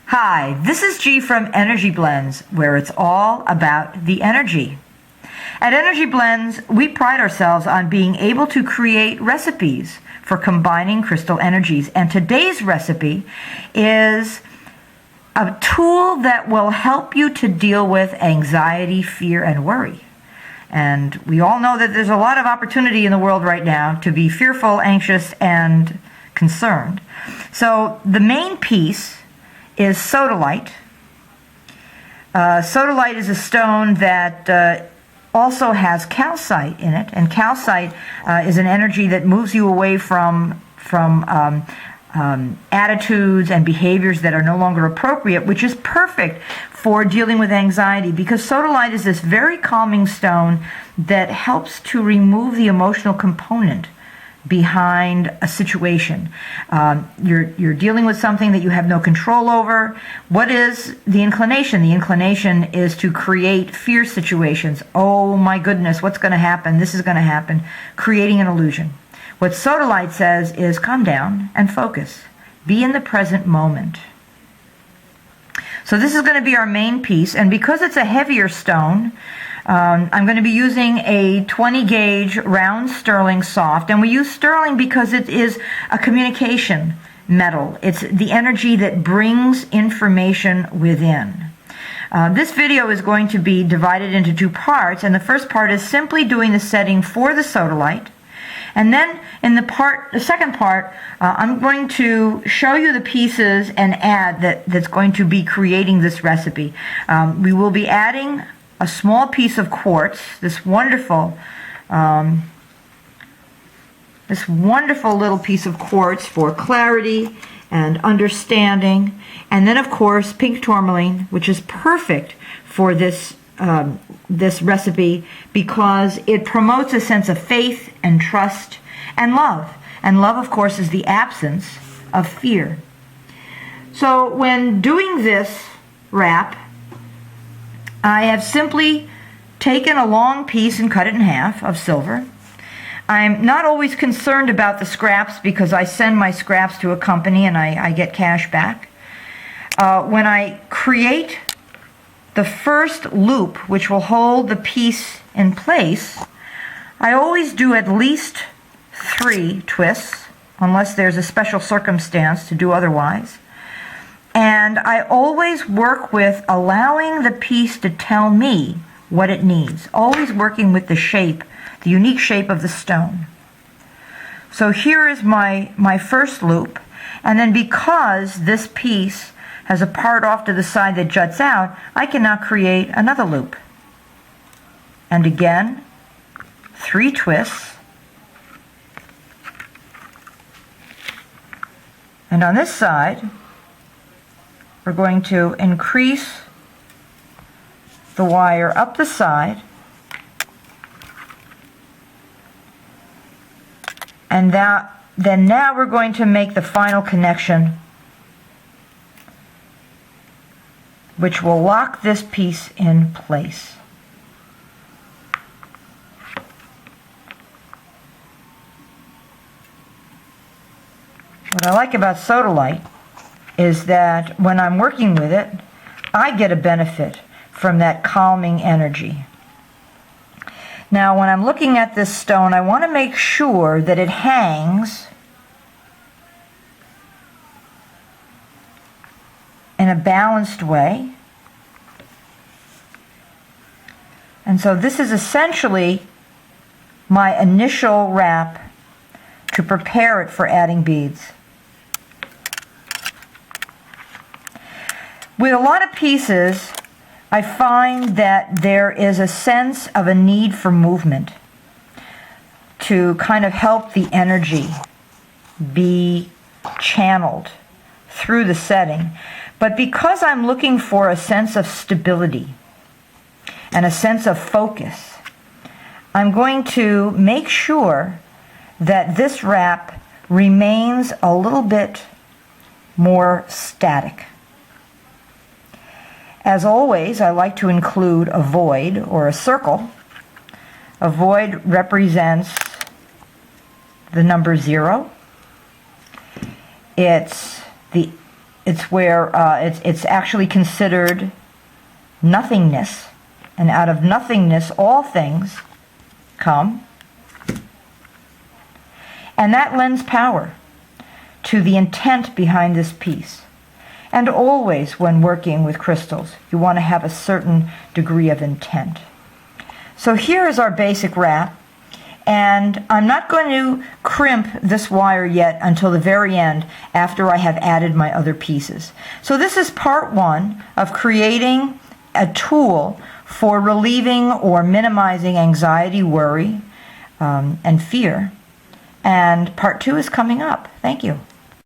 Hi, this is G from Energy Blends, where it's all about the energy. At Energy Blends, we pride ourselves on being able to create recipes for combining crystal energies. And today's recipe is a tool that will help you to deal with anxiety, fear, and worry. And we all know that there's a lot of opportunity in the world right now to be fearful, anxious, and concerned. So the main piece is sodalite. Sodalite is a stone that also has calcite in it, and calcite is an energy that moves you away from attitudes and behaviors that are no longer appropriate, which is perfect for dealing with anxiety, because sodalite is this very calming stone that helps to remove the emotional component behind a situation. You're dealing with something that you have no control over. What is the inclination? The inclination is to create fear situations. Oh my goodness, what's going to happen? This is going to happen. Creating an illusion. What sodalite says is calm down and focus. Be in the present moment. So this is going to be our main piece, and because it's a heavier stone, I'm going to be using a 20 gauge round sterling soft, and we use sterling because it is a communication metal. It's the energy that brings information within. This video is going to be divided into two parts, and the first part is simply doing the setting for the sodalite. And then in the second part, I'm going to show you the pieces and add that's going to be creating this recipe. We will be adding a small piece of quartz, this wonderful little piece of quartz for clarity and understanding. And then, of course, pink tourmaline, which is perfect for this recipe because it promotes a sense of faith and trust and love. And love, of course, is the absence of fear. So when doing this wrap, I have simply taken a long piece and cut it in half of silver. I'm not always concerned about the scraps because I send my scraps to a company and I get cash back. When I create the first loop, which will hold the piece in place, I always do at least 3 twists, unless there's a special circumstance to do otherwise. And I always work with allowing the piece to tell me what it needs, always working with the shape, the unique shape of the stone. So here is my first loop, and then because this piece has a part off to the side that juts out, I can now create another loop. And again, 3 twists. And on this side, we're going to increase the wire up the side, and then now we're going to make the final connection, which will lock this piece in place. What I like about sodalite is that when I'm working with it, I get a benefit from that calming energy. Now, when I'm looking at this stone, I want to make sure that it hangs in a balanced way. And so this is essentially my initial wrap to prepare it for adding beads. With a lot of pieces, I find that there is a sense of a need for movement to kind of help the energy be channeled through the setting. But because I'm looking for a sense of stability and a sense of focus, I'm going to make sure that this wrap remains a little bit more static. As always, I like to include a void or a circle. A void represents the number 0. It's the it's where it's actually considered nothingness, and out of nothingness all things come, and that lends power to the intent behind this piece. And always when working with crystals, you want to have a certain degree of intent. So here is our basic wrap, and I'm not going to crimp this wire yet until the very end after I have added my other pieces. So this is part one of creating a tool for relieving or minimizing anxiety, worry, and fear. And part two is coming up. Thank you.